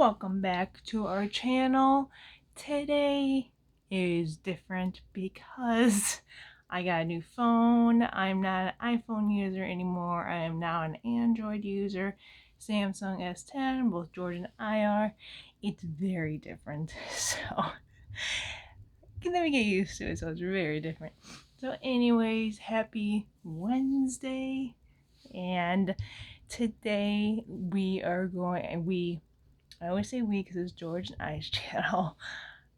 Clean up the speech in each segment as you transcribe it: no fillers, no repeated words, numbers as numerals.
Welcome back to our channel. Today is different because I got a new phone. I'm not an iPhone user anymore. I am now an Android user. Samsung S10, both George and I are. It's very different. So let me get used to it. So it's very different. So anyways, happy Wednesday. And today I always say we because it's George and I's channel.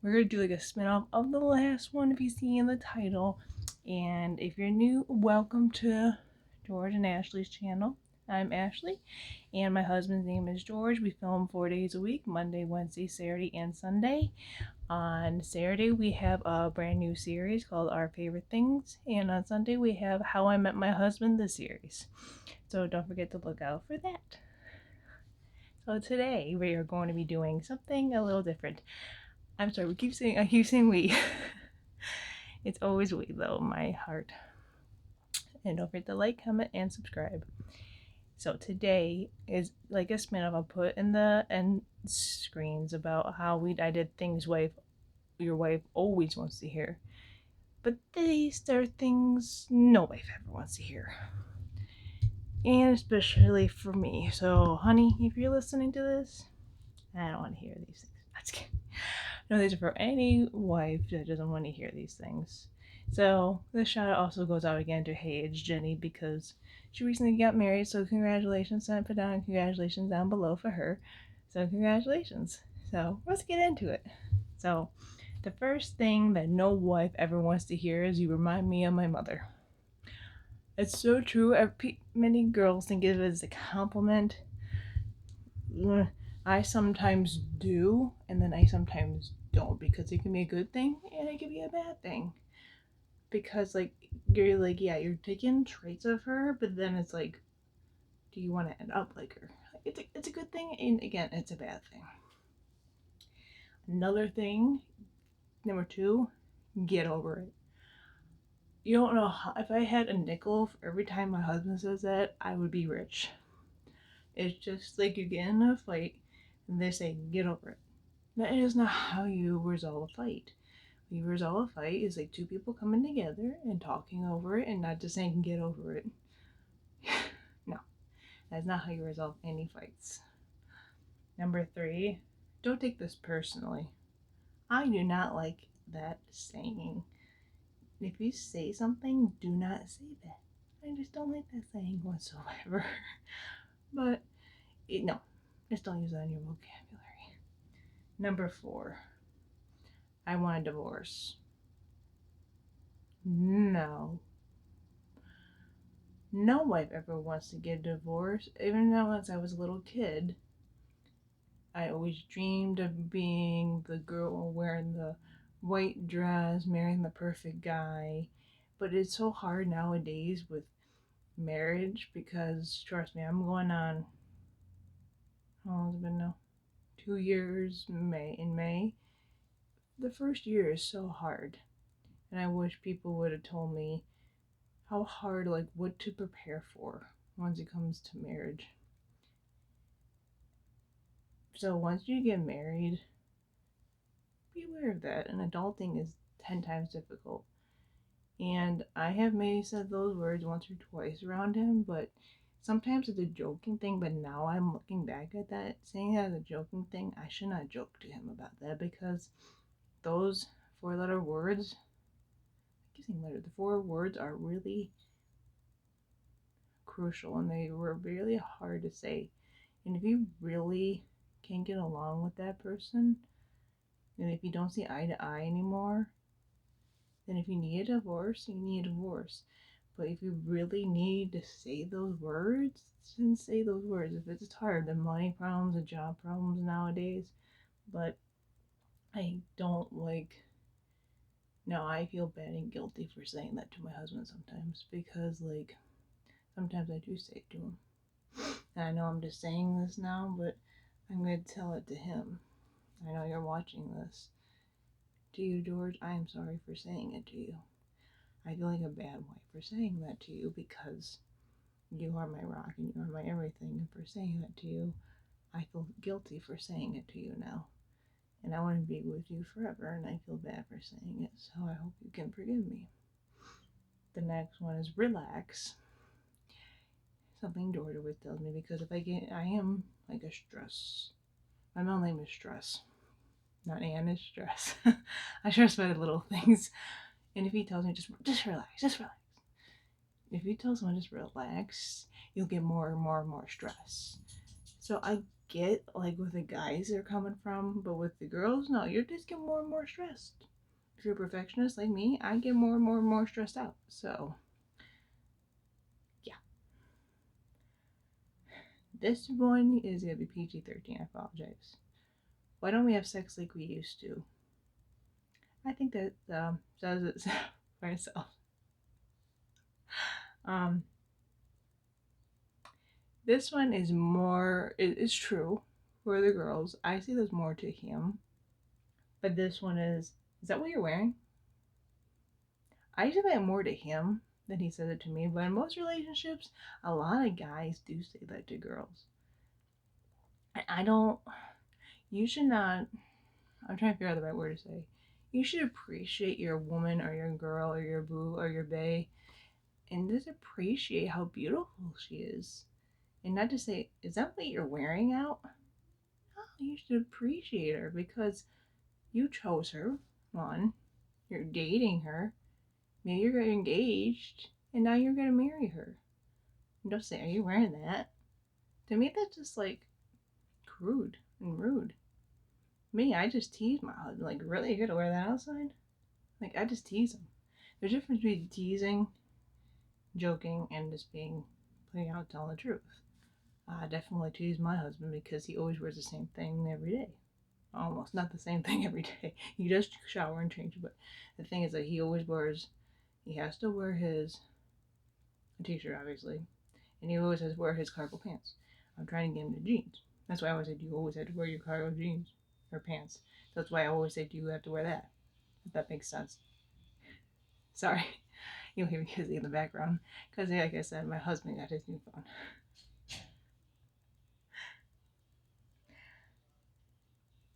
We're going to do like a spin-off of the last one if you see in the title. And if you're new, welcome to George and Ashley's channel. I'm Ashley, and my husband's name is George. We film 4 days a week, Monday, Wednesday, Saturday, and Sunday. On Saturday, we have a brand new series called Our Favorite Things, and on Sunday, we have How I Met My Husband, the series. So don't forget to look out for that. So today we are going to be doing something a little different. I'm sorry, I keep saying we. It's always we though, my heart. And don't forget to like, comment, and subscribe. So today is like a spin-off I'll put in the end screens about how I did things your wife always wants to hear. But these are things no wife ever wants to hear. And especially for me. So honey, if you're listening to this, I don't want to hear these things. That's kidding. No, these are for any wife that doesn't want to hear these things. So this shout out also goes out again to Hey It's Jenny because she recently got married. So congratulations, and put down congratulations down below for her. So congratulations. So let's get into it. So the first thing that no wife ever wants to hear is you remind me of my mother. It's so true. Many girls think of it as a compliment. I sometimes do, and then I sometimes don't because it can be a good thing and it can be a bad thing. Because like you're like, yeah, you're taking traits of her, but then it's like, do you want to end up like her? It's a good thing, and again, it's a bad thing. Another thing, number two, get over it. You don't know how, if I had a nickel for every time my husband says that, I would be rich. It's just like you get in a fight and they say, get over it. That is not how you resolve a fight. You resolve a fight is like two people coming together and talking over it and not just saying get over it. No, that's not how you resolve any fights. Number three, don't take this personally. I do not like that saying. If you say something, do not say that. I just don't like that saying whatsoever. But no, just don't use that in your vocabulary. Number four, I want a divorce. No. No wife ever wants to get a divorce. Even though once I was a little kid, I always dreamed of being the girl wearing the white dress, marrying the perfect guy. But it's so hard nowadays with marriage because, trust me, I'm going on, how long has it been now? 2 years in May. The first year is so hard. And I wish people would have told me how hard, like what to prepare for once it comes to marriage. So once you get married, be aware of that. And adulting is 10 times difficult. And I have maybe said those words once or twice around him, but sometimes it's a joking thing. But now I'm looking back at that, saying that as a joking thing, I should not joke to him about that because those 4 letter words, the 4 words are really crucial and they were really hard to say. And if you really can't get along with that person, and if you don't see eye to eye anymore, then if you need a divorce, you need a divorce. But if you really need to say those words, then say those words. If it's hard, the money problems, the job problems nowadays. But I don't like. Now I feel bad and guilty for saying that to my husband sometimes because, like, sometimes I do say it to him. And I know I'm just saying this now, but I'm going to tell it to him. I know you're watching this. To you, George, I am sorry for saying it to you. I feel like a bad wife for saying that to you because you are my rock and you are my everything. And for saying that to you, I feel guilty for saying it to you now. And I want to be with you forever, and I feel bad for saying it, so I hope you can forgive me. The next one is relax. Something Georgia would tell me, because if I am like a stress. My middle name is Stress. Not Anne, is Stress. I stress about the little things. And if he tells me just relax, just relax. If you tell someone just relax, you'll get more and more and more stress. So I get like where the guys are coming from, but with the girls, no, you're just getting more and more stressed. If you're a perfectionist like me, I get more and more and more stressed out. So yeah. This one is gonna be PG-13, I apologize. Why don't we have sex like we used to? I think that says it for itself. Um, this one is more, it is true for the girls. I see there's more to him. But this one is that what you're wearing? I say that more to him than he says it to me. But in most relationships, a lot of guys do say that to girls. I don't, you should not, I'm trying to figure out the right word to say. You should appreciate your woman or your girl or your boo or your bae and just appreciate how beautiful she is. And not just say, is that what you're wearing out? No, you should appreciate her because you chose her. One, you're dating her. Maybe you're engaged and now you're gonna marry her. And don't say, are you wearing that? To me, that's just like crude and rude. Me, I just tease my husband. Like, really? You gotta wear that outside? Like, I just tease him. There's a difference between teasing, joking, and just being, putting out, telling the truth. I definitely tease my husband because he always wears the same thing every day. Almost not the same thing every day. He does shower and change, but the thing is that he has to wear his t-shirt, obviously, and he always has to wear his cargo pants. I'm trying to get him to jeans. That's why I always said you always have to wear your cargo jeans or pants. That's why I always say you have to wear that. If that makes sense. Sorry, you'll hear Kizzy in the background because, like I said, my husband got his new phone.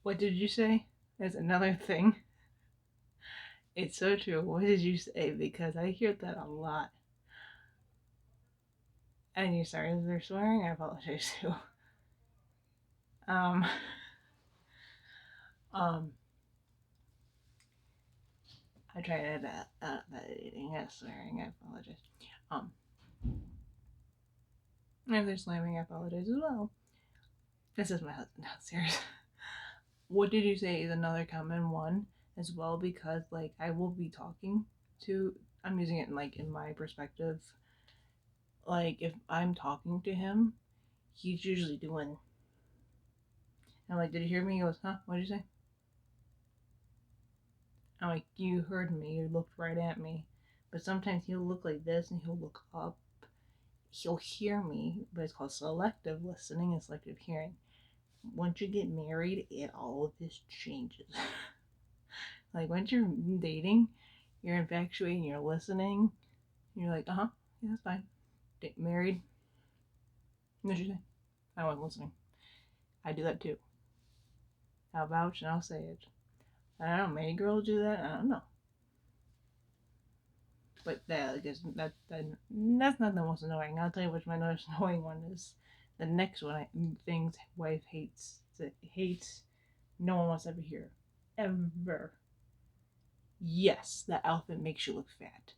What did you say? There's another thing. It's so true. What did you say? Because I hear that a lot. And you're sorry if they're swearing. I apologize too. Um, um, I try to that editing, swearing. I apologize. Um, if they're slamming, I apologize as well. This is my husband downstairs. What did you say is another common one as well? Because like I will be talking to. I'm using it in like in my perspective. Like if I'm talking to him, he's usually doing. I'm like, did you hear me? He goes, huh? What did you say? I'm like, you heard me. You looked right at me. But sometimes he'll look like this and he'll look up. He'll hear me, but it's called selective listening and selective hearing. Once you get married, all of this changes. Like once you're dating, you're infatuated and you're listening. You're like, yeah, that's fine. Married? What you say? I wasn't listening. I do that too. I'll vouch and I'll say it. I don't know, many girls do that. I don't know. But that, I guess that's not the most annoying. I'll tell you which my most annoying one is. The next one, things wife hates. That hates. No one wants to ever hear. Ever. Yes, that outfit makes you look fat.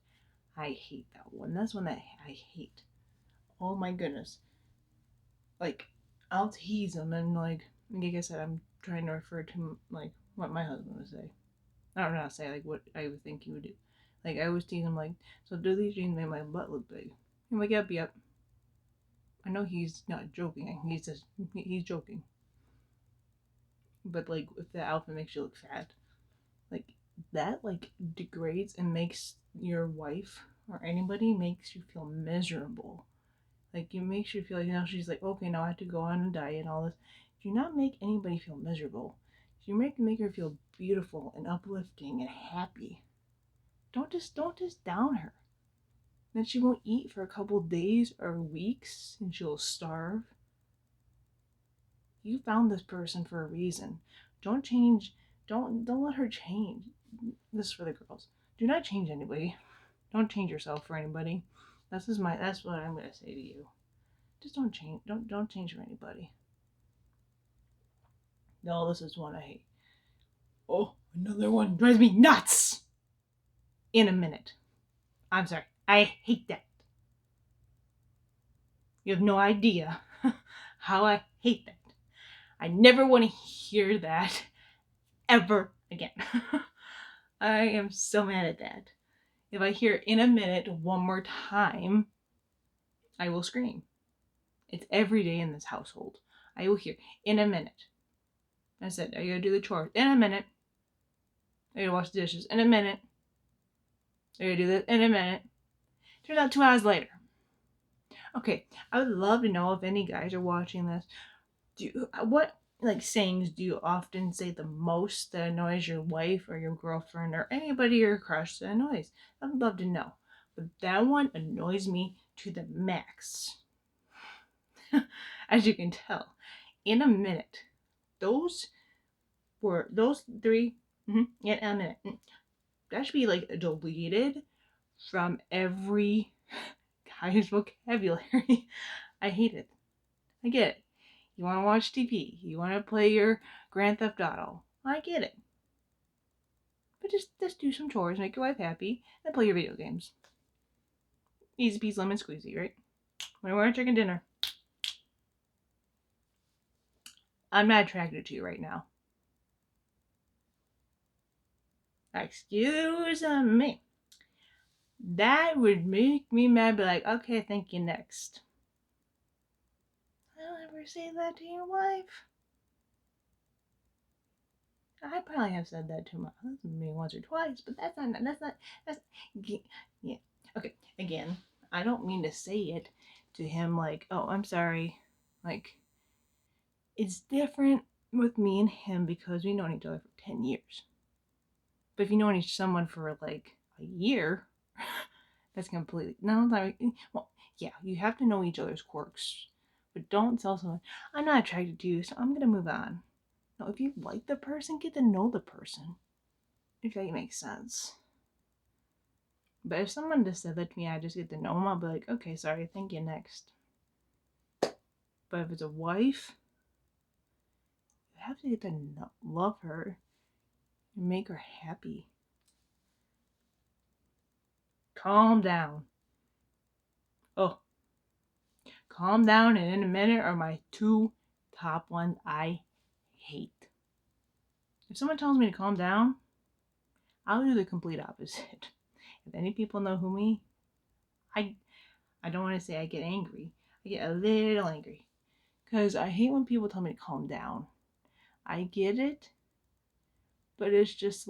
I hate that one. That's one that I hate. Oh my goodness. Like, I'll tease him and like I said, I'm trying to refer to like what my husband would say. I don't know how to say like what I would think he would do. Like I always tease him like, so do these jeans make my butt look big? I'm like, yep. I know he's not joking. He's joking. But like, if the outfit makes you look fat, like that like degrades and makes your wife or anybody makes you feel miserable. Like it makes you feel like now she's like, okay, now I have to go on a diet and all this. Do not make anybody feel miserable. You make her feel beautiful and uplifting and happy. Don't just down her. Then she won't eat for a couple days or weeks and she'll starve. You found this person for a reason. Don't change. Don't let her change. This is for the girls. Do not change anybody. Don't change yourself for anybody. That's what I'm gonna say to you. Just don't change. Don't change for anybody. No, this is one I hate. Oh, another one drives me nuts. In a minute. I'm sorry. I hate that. You have no idea how I hate that. I never want to hear that ever again. I am so mad at that. If I hear in a minute one more time, I will scream. It's every day in this household. I will hear in a minute. I said, I gotta do the chores in a minute. I gotta wash the dishes in a minute. I gotta do this in a minute. Turns out 2 hours later. Okay, I would love to know if any guys are watching this. What sayings do you often say the most that annoys your wife or your girlfriend or anybody you're crush that annoys? I'd love to know. But that one annoys me to the max. As you can tell, in a minute, those 3 in a minute. That should be deleted from every guy's vocabulary. I hate it. I get it. You want to watch TV. You want to play your Grand Theft Auto. I get it. But just do some chores, make your wife happy, and play your video games. Easy peasy lemon squeezy, right? When we're chicken dinner. I'm not attracted to you right now. Excuse me. That would make me mad. Be like, okay, thank you, next. I don't ever say that to your wife. I probably have said that to my husband maybe once or twice, but that's yeah. Okay, again, I don't mean to say it to him like, oh, I'm sorry. It's different with me and him because we've known each other for 10 years. But if you know someone for a year, that's completely, no, well, yeah, you have to know each other's quirks. But don't tell someone, I'm not attracted to you, so I'm going to move on. No, if you like the person, get to know the person. If that makes sense. But if someone just said that to me, I just get to know them, I'll be like, okay, sorry, thank you, next. But if it's a wife, you have to get to love her and make her happy. Calm down. Oh, calm down and in a minute are my 2 top ones I hate. If someone tells me to calm down, I'll do the complete opposite. If any people know who me, I don't want to say I get angry. I get a little angry. Because I hate when people tell me to calm down. I get it, but it's just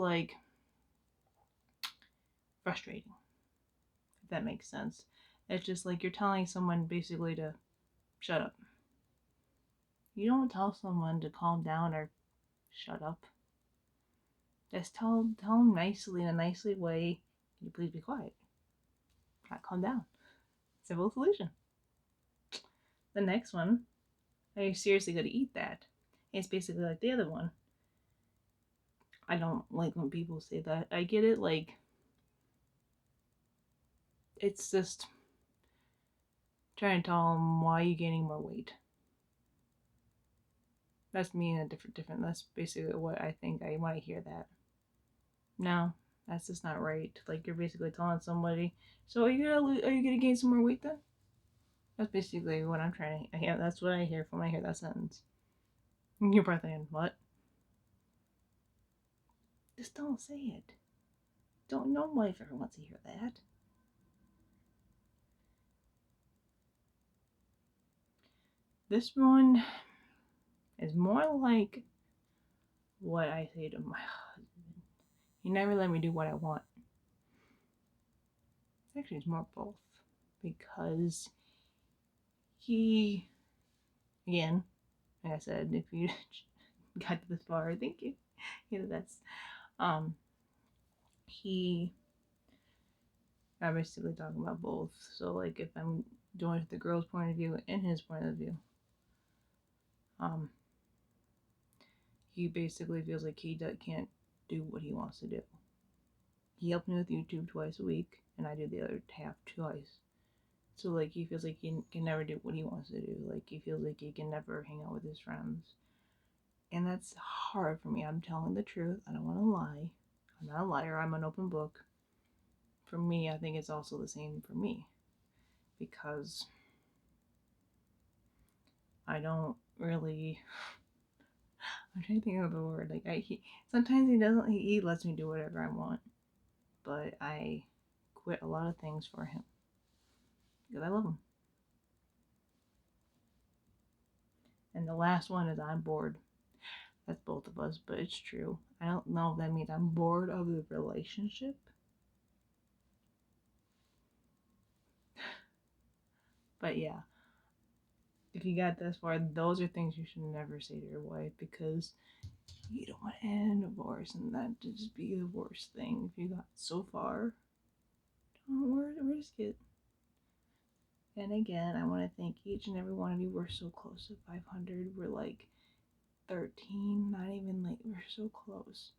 frustrating. If that makes sense. It's just like you're telling someone basically to shut up. You don't tell someone to calm down or shut up. Just tell them nicely in a nicely way. Can you please be quiet? Not calm down. Simple solution. The next one, are you seriously going to eat that? It's basically like the other one. I don't like when people say that. I get it, it's just trying to tell them why you're gaining more weight. That's me in a different. That's basically what I think. I want to hear that. No, that's just not right. You're basically telling somebody, so are you gonna gain some more weight then? That's basically what I'm trying to hear. That's what I hear when I hear that sentence. You're probably thinking, what? Just don't say it. Don't. No wife ever wants to hear that. This one is more like what I say to my husband. He never let me do what I want. Actually, it's more both. Because he, again, like I said, if you got to this far, thank you. You're the best. He, I'm basically talking about both. So, if I'm doing it the girl's point of view and his point of view, he basically feels like he can't do what he wants to do. He helps me with YouTube twice a week, and I do the other half twice. So like he feels like he can never do what he wants to do. Like he feels like he can never hang out with his friends. And that's hard for me. I'm telling the truth. I don't want to lie. I'm not a liar. I'm an open book. For me, I think it's also the same for me. Because I don't really. I'm trying to think of the word. Like sometimes he doesn't. He lets me do whatever I want, but I quit a lot of things for him because I love him. And the last one is I'm bored. That's both of us, but it's true. I don't know if that means I'm bored of the relationship. But yeah, if you got this far, those are things you should never say to your wife because you don't want to end a divorce, and that to just be the worst thing. If you got so far, don't risk it. And again, I want to thank each and every one of you. We're so close to 500. We're like 13, not even like, we're so close.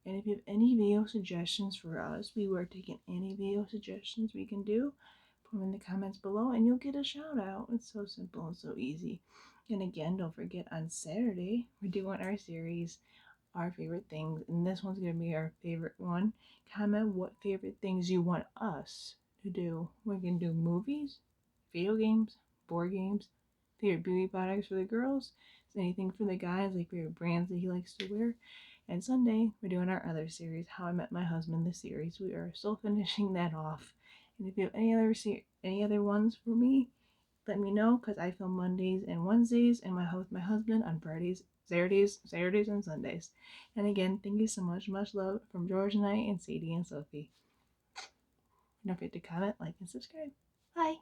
And if you have any video suggestions for us, we were taking any video suggestions we can do. Put them in the comments below and you'll get a shout out. It's so simple and so easy. And again, don't forget on Saturday, we're doing our series, Our Favorite Things. And this one's going to be our favorite one. Comment what favorite things you want us to do. We can do movies, video games, board games, favorite beauty products for the girls, anything for the guys, like favorite brands that he likes to wear. And Sunday, we're doing our other series, How I Met My Husband, the series. We are still finishing that off. And if you have any other ones for me, let me know, because I film Mondays and Wednesdays, and with my husband on Fridays, Saturdays, and Sundays. And again, thank you so much. Much love from George and I, and Sadie and Sophie. Don't forget to comment, like, and subscribe. Bye.